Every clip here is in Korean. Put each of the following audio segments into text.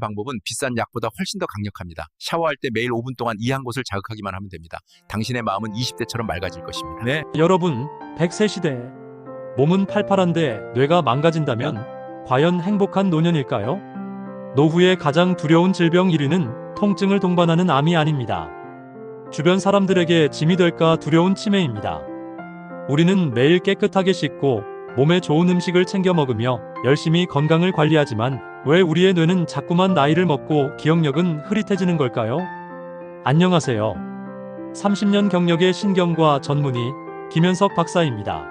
방법은 비싼 약보다 훨씬 더 강력합니다. 샤워할 때 매일 5분 동안 이 한 곳을 자극하기만 하면 됩니다. 당신의 마음은 20대처럼 맑아질 것입니다. 네, 여러분, 100세 시대. 몸은 팔팔한데 뇌가 망가진다면 과연 행복한 노년일까요? 노후의 가장 두려운 질병 1위는 통증을 동반하는 암이 아닙니다. 주변 사람들에게 짐이 될까 두려운 치매입니다. 우리는 매일 깨끗하게 씻고 몸에 좋은 음식을 챙겨 먹으며 열심히 건강을 관리하지만 왜 우리의 뇌는 자꾸만 나이를 먹고 기억력은 흐릿해지는 걸까요? 안녕하세요. 30년 경력의 신경과 전문의 김현석 박사입니다.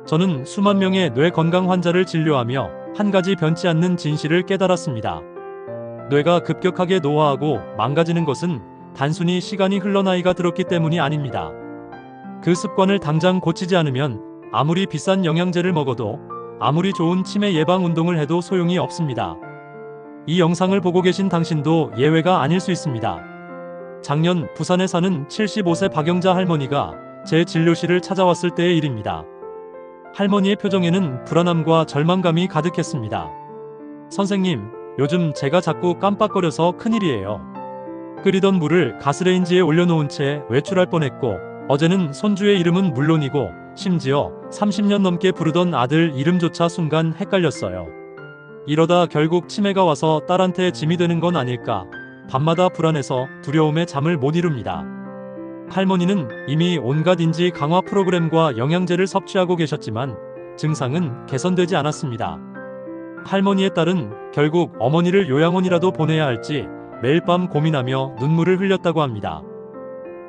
저는 수만 명의 뇌 건강 환자를 진료하며 한 가지 변치 않는 진실을 깨달았습니다. 뇌가 급격하게 노화하고 망가지는 것은 단순히 시간이 흘러 나이가 들었기 때문이 아닙니다. 그 습관을 당장 고치지 않으면 아무리 비싼 영양제를 먹어도 아무리 좋은 치매 예방 운동을 해도 소용이 없습니다. 이 영상을 보고 계신 당신도 예외가 아닐 수 있습니다. 작년 부산에 사는 75세 박영자 할머니가 제 진료실을 찾아왔을 때의 일입니다. 할머니의 표정에는 불안함과 절망감이 가득했습니다. 선생님, 요즘 제가 자꾸 깜빡거려서 큰일이에요. 끓이던 물을 가스레인지에 올려놓은 채 외출할 뻔했고, 어제는 손주의 이름은 물론이고 심지어 30년 넘게 부르던 아들 이름조차 순간 헷갈렸어요. 이러다 결국 치매가 와서 딸한테 짐이 되는 건 아닐까. 밤마다 불안해서 두려움에 잠을 못 이룹니다. 할머니는 이미 온갖 인지 강화 프로그램과 영양제를 섭취하고 계셨지만 증상은 개선되지 않았습니다. 할머니의 딸은 결국 어머니를 요양원이라도 보내야 할지 매일 밤 고민하며 눈물을 흘렸다고 합니다.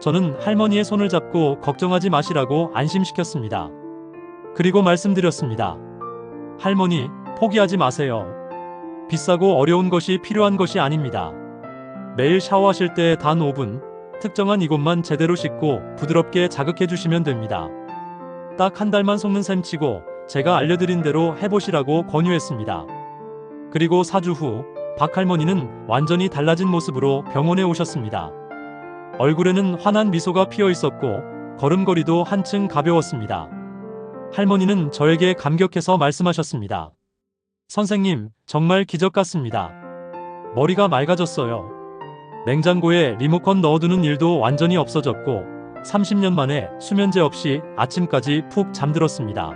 저는 할머니의 손을 잡고 걱정하지 마시라고 안심시켰습니다. 그리고 말씀드렸습니다. 할머니, 포기하지 마세요. 비싸고 어려운 것이 필요한 것이 아닙니다. 매일 샤워하실 때 단 5분, 특정한 이곳만 제대로 씻고 부드럽게 자극해 주시면 됩니다. 딱 한 달만 속는 셈 치고 제가 알려드린 대로 해보시라고 권유했습니다. 그리고 4주 후 박 할머니는 완전히 달라진 모습으로 병원에 오셨습니다. 얼굴에는 환한 미소가 피어 있었고 걸음걸이도 한층 가벼웠습니다. 할머니는 저에게 감격해서 말씀하셨습니다. 선생님, 정말 기적 같습니다. 머리가 맑아졌어요. 냉장고에 리모컨 넣어두는 일도 완전히 없어졌고 30년 만에 수면제 없이 아침까지 푹 잠들었습니다.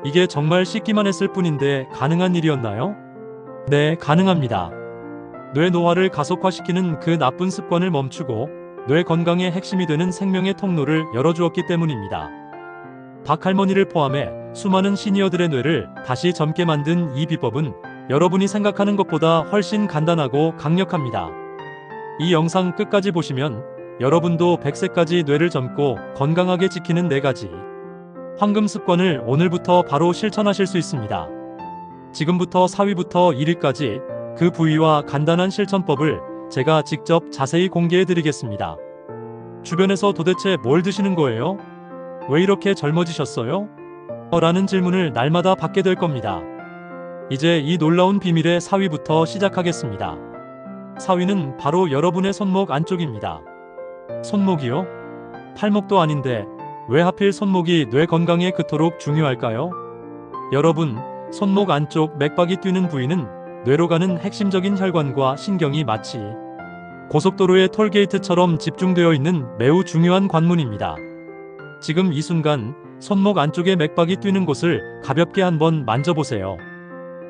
이게 정말 씻기만 했을 뿐인데 가능한 일이었나요? 네, 가능합니다. 뇌 노화를 가속화시키는 그 나쁜 습관을 멈추고 뇌 건강의 핵심이 되는 생명의 통로를 열어주었기 때문입니다. 박 할머니를 포함해 수많은 시니어들의 뇌를 다시 젊게 만든 이 비법은 여러분이 생각하는 것보다 훨씬 간단하고 강력합니다. 이 영상 끝까지 보시면 여러분도 100세까지 뇌를 젊고 건강하게 지키는 4가지 황금 습관을 오늘부터 바로 실천하실 수 있습니다. 지금부터 4위부터 1위까지 그 부위와 간단한 실천법을 제가 직접 자세히 공개해 드리겠습니다. 주변에서 도대체 뭘 드시는 거예요? 왜 이렇게 젊어지셨어요? 라는 질문을 날마다 받게 될 겁니다. 이제 이 놀라운 비밀의 4위부터 시작하겠습니다. 4위는 바로 여러분의 손목 안쪽입니다. 손목이요? 팔목도 아닌데 왜 하필 손목이 뇌 건강에 그토록 중요할까요? 여러분, 손목 안쪽 맥박이 뛰는 부위는 뇌로 가는 핵심적인 혈관과 신경이 마치 고속도로의 톨게이트처럼 집중되어 있는 매우 중요한 관문입니다. 지금 이 순간 손목 안쪽의 맥박이 뛰는 곳을 가볍게 한번 만져보세요.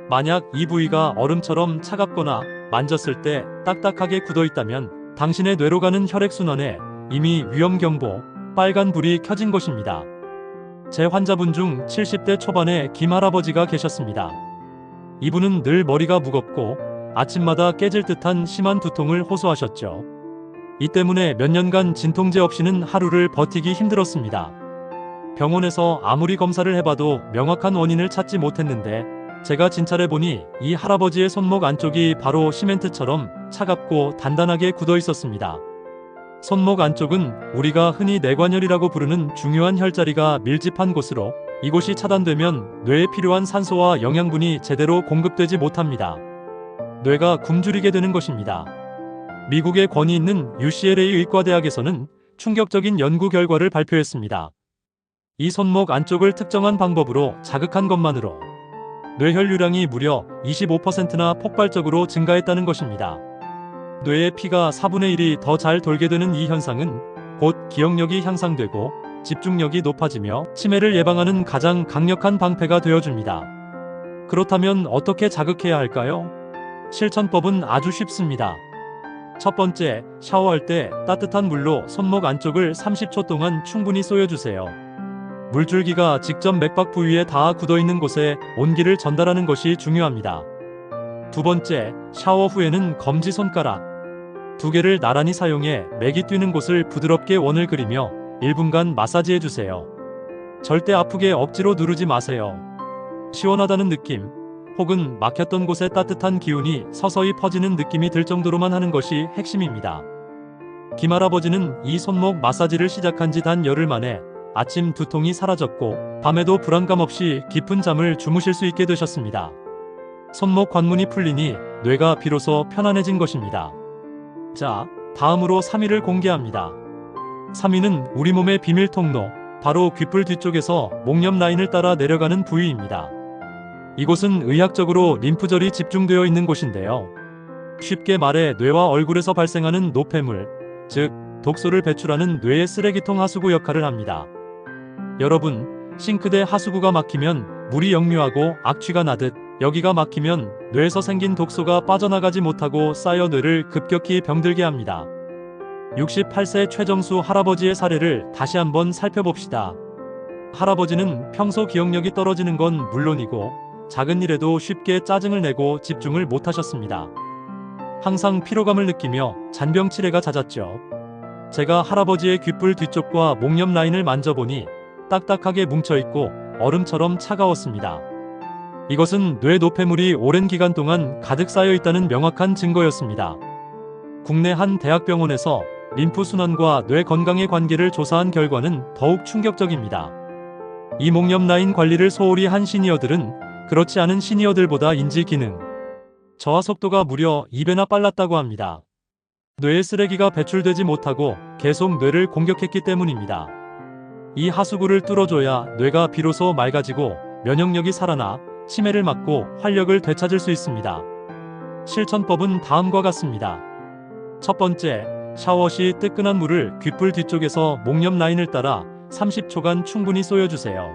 만약 이 부위가 얼음처럼 차갑거나 만졌을 때 딱딱하게 굳어 있다면 당신의 뇌로 가는 혈액순환에 이미 위험경보, 빨간 불이 켜진 것입니다. 제 환자분 중 70대 초반의 김할아버지가 계셨습니다. 이분은 늘 머리가 무겁고 아침마다 깨질 듯한 심한 두통을 호소하셨죠. 이 때문에 몇 년간 진통제 없이는 하루를 버티기 힘들었습니다. 병원에서 아무리 검사를 해봐도 명확한 원인을 찾지 못했는데 제가 진찰해보니 이 할아버지의 손목 안쪽이 바로 시멘트처럼 차갑고 단단하게 굳어 있었습니다. 손목 안쪽은 우리가 흔히 뇌관열이라고 부르는 중요한 혈자리가 밀집한 곳으로 이곳이 차단되면 뇌에 필요한 산소와 영양분이 제대로 공급되지 못합니다. 뇌가 굶주리게 되는 것입니다. 미국의 권위 있는 UCLA 의과대학에서는 충격적인 연구 결과를 발표했습니다. 이 손목 안쪽을 특정한 방법으로 자극한 것만으로 뇌혈류량이 무려 25%나 폭발적으로 증가했다는 것입니다. 뇌의 피가 4분의 1이 더 잘 돌게 되는 이 현상은 곧 기억력이 향상되고 집중력이 높아지며 치매를 예방하는 가장 강력한 방패가 되어줍니다. 그렇다면 어떻게 자극해야 할까요? 실천법은 아주 쉽습니다. 첫 번째, 샤워할 때 따뜻한 물로 손목 안쪽을 30초 동안 충분히 쏘여주세요. 물줄기가 직접 맥박 부위에 닿아 굳어있는 곳에 온기를 전달하는 것이 중요합니다. 두 번째, 샤워 후에는 검지 손가락 2개를 나란히 사용해 맥이 뛰는 곳을 부드럽게 원을 그리며 1분간 마사지해주세요. 절대 아프게 억지로 누르지 마세요. 시원하다는 느낌, 혹은 막혔던 곳에 따뜻한 기운이 서서히 퍼지는 느낌이 들 정도로만 하는 것이 핵심입니다. 김할아버지는 이 손목 마사지를 시작한 지 단 열흘 만에 아침 두통이 사라졌고 밤에도 불안감 없이 깊은 잠을 주무실 수 있게 되셨습니다. 손목 관문이 풀리니 뇌가 비로소 편안해진 것입니다. 자, 다음으로 3위를 공개합니다. 3위는 우리 몸의 비밀 통로, 바로 귓불 뒤쪽에서 목념 라인을 따라 내려가는 부위입니다. 이곳은 의학적으로 림프절이 집중되어 있는 곳인데요. 쉽게 말해 뇌와 얼굴에서 발생하는 노폐물, 즉 독소를 배출하는 뇌의 쓰레기통 하수구 역할을 합니다. 여러분, 싱크대 하수구가 막히면 물이 역류하고 악취가 나듯 여기가 막히면 뇌에서 생긴 독소가 빠져나가지 못하고 쌓여 뇌를 급격히 병들게 합니다. 68세 최정수 할아버지의 사례를 다시 한번 살펴봅시다. 할아버지는 평소 기억력이 떨어지는 건 물론이고 작은 일에도 쉽게 짜증을 내고 집중을 못하셨습니다. 항상 피로감을 느끼며 잔병 치레가 잦았죠. 제가 할아버지의 귓불 뒤쪽과 목념 라인을 만져보니 딱딱하게 뭉쳐있고 얼음처럼 차가웠습니다. 이것은 뇌 노폐물이 오랜 기간 동안 가득 쌓여 있다는 명확한 증거였습니다. 국내 한 대학병원에서 림프 순환과 뇌 건강의 관계를 조사한 결과는 더욱 충격적입니다. 이 목념 라인 관리를 소홀히 한 시니어들은 그렇지 않은 시니어들보다 인지 기능, 저하 속도가 무려 2배나 빨랐다고 합니다. 뇌의 쓰레기가 배출되지 못하고 계속 뇌를 공격했기 때문입니다. 이 하수구를 뚫어줘야 뇌가 비로소 맑아지고 면역력이 살아나 치매를 막고 활력을 되찾을 수 있습니다. 실천법은 다음과 같습니다. 첫 번째, 샤워 시 뜨끈한 물을 귓불 뒤쪽에서 목념 라인을 따라 30초간 충분히 쏘여주세요.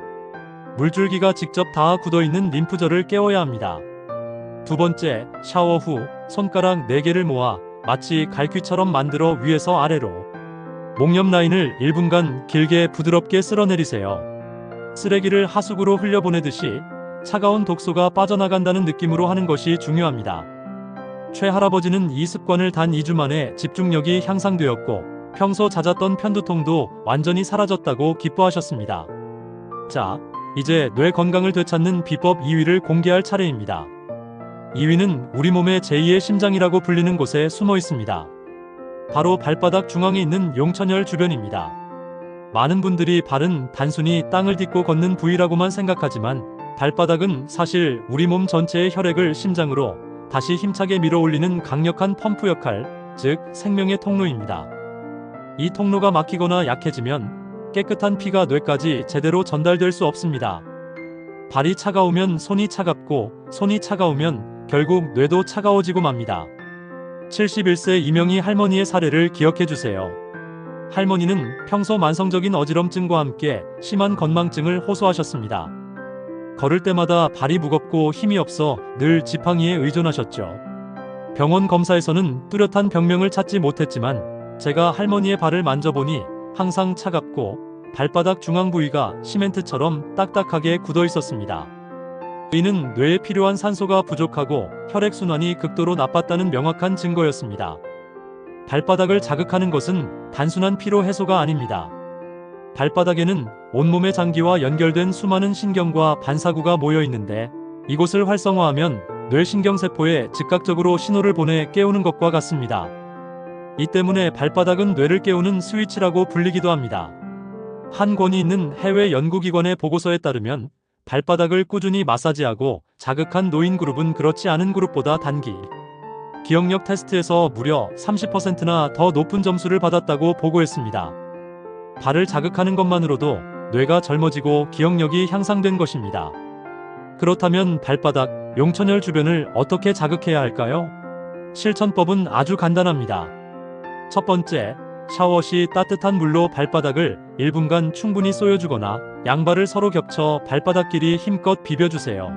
물줄기가 직접 닿아 굳어있는 림프절을 깨워야 합니다. 두 번째, 샤워 후 손가락 4개를 모아 마치 갈퀴처럼 만들어 위에서 아래로 목념 라인을 1분간 길게 부드럽게 쓸어내리세요. 쓰레기를 하수구로 흘려보내듯이 차가운 독소가 빠져나간다는 느낌으로 하는 것이 중요합니다. 최 할아버지는 이 습관을 단 2주 만에 집중력이 향상되었고 평소 잦았던 편두통도 완전히 사라졌다고 기뻐하셨습니다. 자, 이제 뇌 건강을 되찾는 비법 2위를 공개할 차례입니다. 2위는 우리 몸의 제2의 심장이라고 불리는 곳에 숨어 있습니다. 바로 발바닥 중앙에 있는 용천혈 주변입니다. 많은 분들이 발은 단순히 땅을 딛고 걷는 부위라고만 생각하지만 발바닥은 사실 우리 몸 전체의 혈액을 심장으로 다시 힘차게 밀어올리는 강력한 펌프 역할, 즉 생명의 통로입니다. 이 통로가 막히거나 약해지면 깨끗한 피가 뇌까지 제대로 전달될 수 없습니다. 발이 차가우면 손이 차갑고 손이 차가우면 결국 뇌도 차가워지고 맙니다. 71세 이명희 할머니의 사례를 기억해주세요. 할머니는 평소 만성적인 어지럼증과 함께 심한 건망증을 호소하셨습니다. 걸을 때마다 발이 무겁고 힘이 없어 늘 지팡이에 의존하셨죠. 병원 검사에서는 뚜렷한 병명을 찾지 못했지만 제가 할머니의 발을 만져보니 항상 차갑고 발바닥 중앙 부위가 시멘트처럼 딱딱하게 굳어 있었습니다. 이는 뇌에 필요한 산소가 부족하고 혈액순환이 극도로 나빴다는 명확한 증거였습니다. 발바닥을 자극하는 것은 단순한 피로 해소가 아닙니다. 발바닥에는 온몸의 장기와 연결된 수많은 신경과 반사구가 모여 있는데 이곳을 활성화하면 뇌신경세포에 즉각적으로 신호를 보내 깨우는 것과 같습니다. 이 때문에 발바닥은 뇌를 깨우는 스위치라고 불리기도 합니다. 한 권위 있는 해외 연구기관의 보고서에 따르면 발바닥을 꾸준히 마사지하고 자극한 노인 그룹은 그렇지 않은 그룹보다 단기 기억력 테스트에서 무려 30%나 더 높은 점수를 받았다고 보고했습니다. 발을 자극하는 것만으로도 뇌가 젊어지고 기억력이 향상된 것입니다. 그렇다면 발바닥, 용천혈 주변을 어떻게 자극해야 할까요? 실천법은 아주 간단합니다. 첫 번째, 샤워 시 따뜻한 물로 발바닥을 1분간 충분히 쏘여주거나 양발을 서로 겹쳐 발바닥끼리 힘껏 비벼주세요.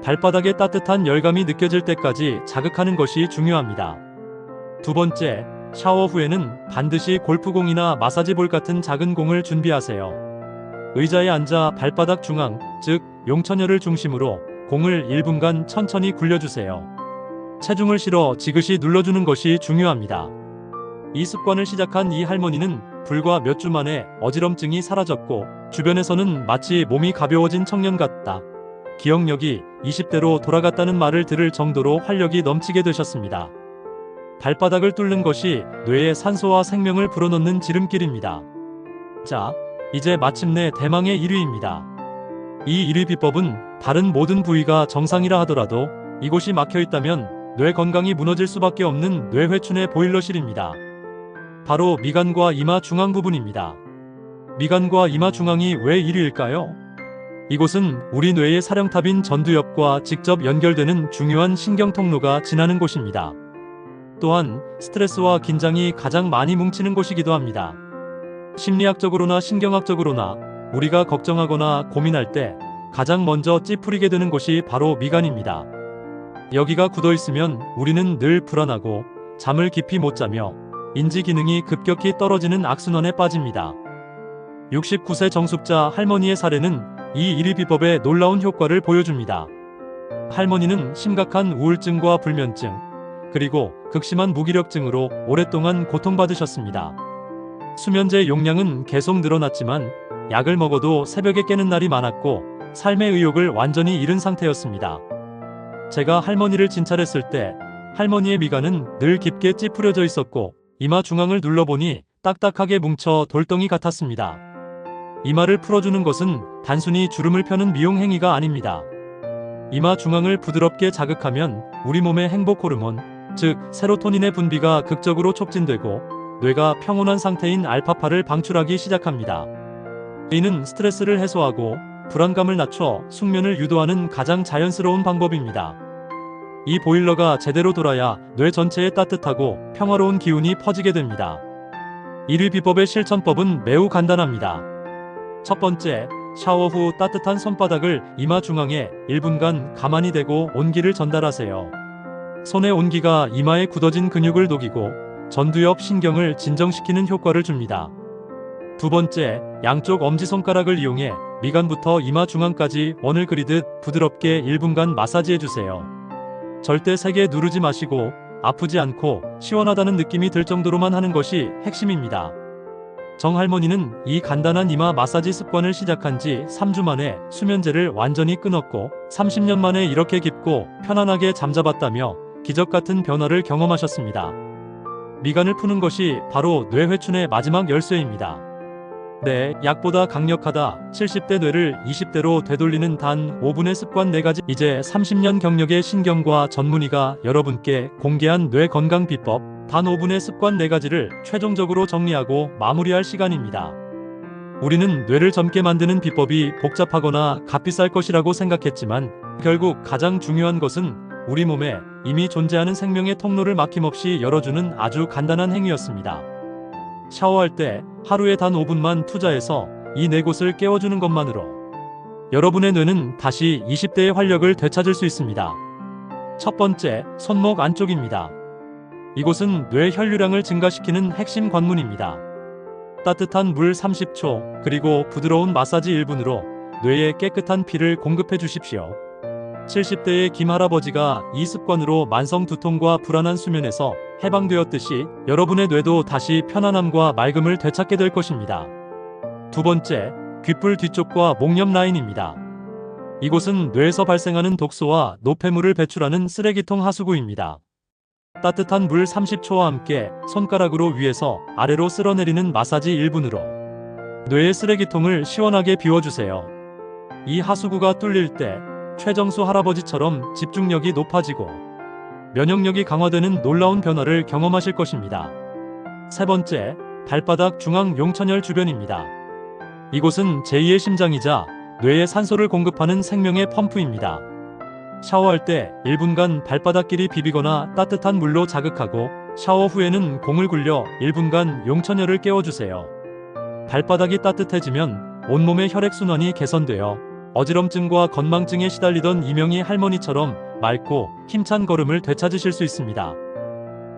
발바닥에 따뜻한 열감이 느껴질 때까지 자극하는 것이 중요합니다. 두 번째, 샤워 후에는 반드시 골프공이나 마사지볼 같은 작은 공을 준비하세요. 의자에 앉아 발바닥 중앙, 즉 용천혈을 중심으로 공을 1분간 천천히 굴려주세요. 체중을 실어 지그시 눌러주는 것이 중요합니다. 이 습관을 시작한 이 할머니는 불과 몇 주 만에 어지럼증이 사라졌고 주변에서는 마치 몸이 가벼워진 청년 같다, 기억력이 20대로 돌아갔다는 말을 들을 정도로 활력이 넘치게 되셨습니다. 발바닥을 뚫는 것이 뇌에 산소와 생명을 불어넣는 지름길입니다. 자, 이제 마침내 대망의 1위입니다. 이 1위 비법은 다른 모든 부위가 정상이라 하더라도 이곳이 막혀있다면 뇌 건강이 무너질 수밖에 없는 뇌회춘의 보일러실입니다. 바로 미간과 이마 중앙 부분입니다. 미간과 이마 중앙이 왜 1위일까요? 이곳은 우리 뇌의 사령탑인 전두엽과 직접 연결되는 중요한 신경 통로가 지나는 곳입니다. 또한 스트레스와 긴장이 가장 많이 뭉치는 곳이기도 합니다. 심리학적으로나 신경학적으로나 우리가 걱정하거나 고민할 때 가장 먼저 찌푸리게 되는 곳이 바로 미간입니다. 여기가 굳어 있으면 우리는 늘 불안하고 잠을 깊이 못 자며 인지 기능이 급격히 떨어지는 악순환에 빠집니다. 69세 정숙자 할머니의 사례는 이 1위 비법의 놀라운 효과를 보여줍니다. 할머니는 심각한 우울증과 불면증, 그리고 극심한 무기력증으로 오랫동안 고통받으셨습니다. 수면제 용량은 계속 늘어났지만 약을 먹어도 새벽에 깨는 날이 많았고 삶의 의욕을 완전히 잃은 상태였습니다. 제가 할머니를 진찰했을 때 할머니의 미간은 늘 깊게 찌푸려져 있었고 이마 중앙을 눌러보니 딱딱하게 뭉쳐 돌덩이 같았습니다. 이마를 풀어주는 것은 단순히 주름을 펴는 미용 행위가 아닙니다. 이마 중앙을 부드럽게 자극하면 우리 몸의 행복 호르몬, 즉 세로토닌의 분비가 극적으로 촉진되고 뇌가 평온한 상태인 알파파를 방출하기 시작합니다. 이는 스트레스를 해소하고 불안감을 낮춰 숙면을 유도하는 가장 자연스러운 방법입니다. 이 보일러가 제대로 돌아야 뇌 전체에 따뜻하고 평화로운 기운이 퍼지게 됩니다. 1위 비법의 실천법은 매우 간단합니다. 첫 번째, 샤워 후 따뜻한 손바닥을 이마 중앙에 1분간 가만히 대고 온기를 전달하세요. 손의 온기가 이마에 굳어진 근육을 녹이고 전두엽 신경을 진정시키는 효과를 줍니다. 두 번째, 양쪽 엄지손가락을 이용해 미간부터 이마 중앙까지 원을 그리듯 부드럽게 1분간 마사지해주세요. 절대 세게 누르지 마시고 아프지 않고 시원하다는 느낌이 들 정도로만 하는 것이 핵심입니다. 정할머니는 이 간단한 이마 마사지 습관을 시작한 지 3주 만에 수면제를 완전히 끊었고 30년 만에 이렇게 깊고 편안하게 잠자봤다며 기적 같은 변화를 경험하셨습니다. 미간을 푸는 것이 바로 뇌회춘의 마지막 열쇠입니다. 네, 약보다 강력하다. 70대 뇌를 20대로 되돌리는 단 5분의 습관 4가지. 이제 30년 경력의 신경과 전문의가 여러분께 공개한 뇌 건강 비법 단 5분의 습관 4가지를 최종적으로 정리하고 마무리할 시간입니다. 우리는 뇌를 젊게 만드는 비법이 복잡하거나 값비쌀 것이라고 생각했지만 결국 가장 중요한 것은 우리 몸에 이미 존재하는 생명의 통로를 막힘없이 열어주는 아주 간단한 행위였습니다. 샤워할 때 하루에 단 5분만 투자해서 이 4곳을 깨워주는 것만으로 여러분의 뇌는 다시 20대의 활력을 되찾을 수 있습니다. 첫 번째, 손목 안쪽입니다. 이곳은 뇌 혈류량을 증가시키는 핵심 관문입니다. 따뜻한 물 30초, 그리고 부드러운 마사지 1분으로 뇌에 깨끗한 피를 공급해 주십시오. 70대의 김할아버지가 이 습관으로 만성 두통과 불안한 수면에서 해방되었듯이 여러분의 뇌도 다시 편안함과 맑음을 되찾게 될 것입니다. 두 번째, 귓불 뒤쪽과 목옆 라인입니다. 이곳은 뇌에서 발생하는 독소와 노폐물을 배출하는 쓰레기통 하수구입니다. 따뜻한 물 30초와 함께 손가락으로 위에서 아래로 쓸어내리는 마사지 1분으로 뇌의 쓰레기통을 시원하게 비워주세요. 이 하수구가 뚫릴 때 최정수 할아버지처럼 집중력이 높아지고 면역력이 강화되는 놀라운 변화를 경험하실 것입니다. 세 번째, 발바닥 중앙 용천혈 주변입니다. 이곳은 제2의 심장이자 뇌에 산소를 공급하는 생명의 펌프입니다. 샤워할 때 1분간 발바닥끼리 비비거나 따뜻한 물로 자극하고 샤워 후에는 공을 굴려 1분간 용천열을 깨워주세요. 발바닥이 따뜻해지면 온몸의 혈액순환이 개선되어 어지럼증과 건망증에 시달리던 이명희 할머니처럼 맑고 힘찬 걸음을 되찾으실 수 있습니다.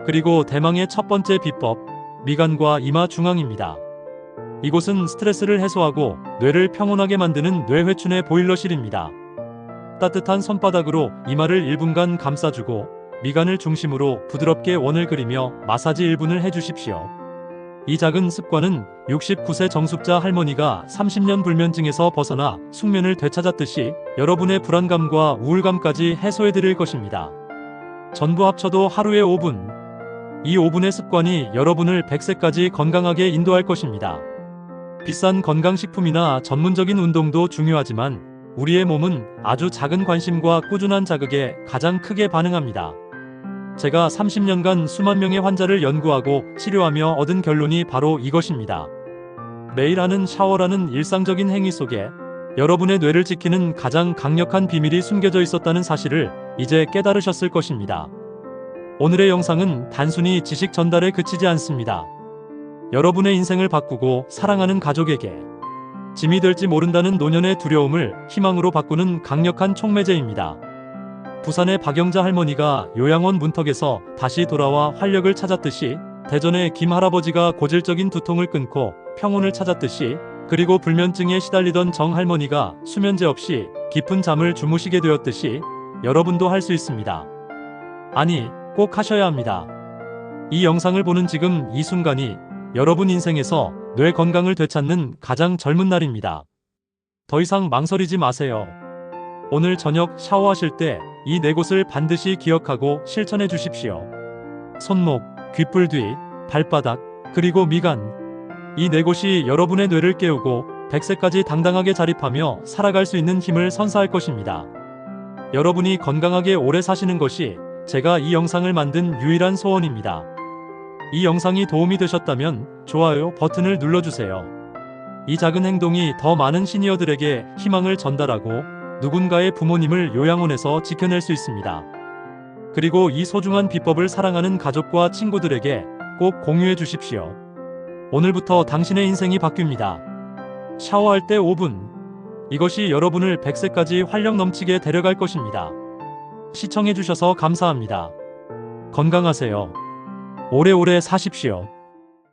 그리고 대망의 첫 번째 비법, 미간과 이마 중앙입니다. 이곳은 스트레스를 해소하고 뇌를 평온하게 만드는 뇌회춘의 보일러실입니다. 따뜻한 손바닥으로 이마를 1분간 감싸주고 미간을 중심으로 부드럽게 원을 그리며 마사지 1분을 해주십시오. 이 작은 습관은 69세 정숙자 할머니가 30년 불면증에서 벗어나 숙면을 되찾았듯이 여러분의 불안감과 우울감까지 해소해드릴 것입니다. 전부 합쳐도 하루에 5분. 이 5분의 습관이 여러분을 100세까지 건강하게 인도할 것입니다. 비싼 건강식품이나 전문적인 운동도 중요하지만 우리의 몸은 아주 작은 관심과 꾸준한 자극에 가장 크게 반응합니다. 제가 30년간 수만 명의 환자를 연구하고 치료하며 얻은 결론이 바로 이것입니다. 매일 하는 샤워라는 일상적인 행위 속에 여러분의 뇌를 지키는 가장 강력한 비밀이 숨겨져 있었다는 사실을 이제 깨달으셨을 것입니다. 오늘의 영상은 단순히 지식 전달에 그치지 않습니다. 여러분의 인생을 바꾸고 사랑하는 가족에게 짐이 될지 모른다는 노년의 두려움을 희망으로 바꾸는 강력한 촉매제입니다. 부산의 박영자 할머니가 요양원 문턱에서 다시 돌아와 활력을 찾았듯이 대전의 김 할아버지가 고질적인 두통을 끊고 평온을 찾았듯이 그리고 불면증에 시달리던 정 할머니가 수면제 없이 깊은 잠을 주무시게 되었듯이 여러분도 할 수 있습니다. 아니, 꼭 하셔야 합니다. 이 영상을 보는 지금 이 순간이 여러분 인생에서 뇌 건강을 되찾는 가장 젊은 날입니다. 더 이상 망설이지 마세요. 오늘 저녁 샤워하실 때 이 네 곳을 반드시 기억하고 실천해 주십시오. 손목, 귓불 뒤, 발바닥, 그리고 미간. 이 네 곳이 여러분의 뇌를 깨우고 100세까지 당당하게 자립하며 살아갈 수 있는 힘을 선사할 것입니다. 여러분이 건강하게 오래 사시는 것이 제가 이 영상을 만든 유일한 소원입니다. 이 영상이 도움이 되셨다면 좋아요 버튼을 눌러주세요. 이 작은 행동이 더 많은 시니어들에게 희망을 전달하고 누군가의 부모님을 요양원에서 지켜낼 수 있습니다. 그리고 이 소중한 비법을 사랑하는 가족과 친구들에게 꼭 공유해 주십시오. 오늘부터 당신의 인생이 바뀝니다. 샤워할 때 5분. 이것이 여러분을 100세까지 활력 넘치게 데려갈 것입니다. 시청해 주셔서 감사합니다. 건강하세요. 오래오래 사십시오.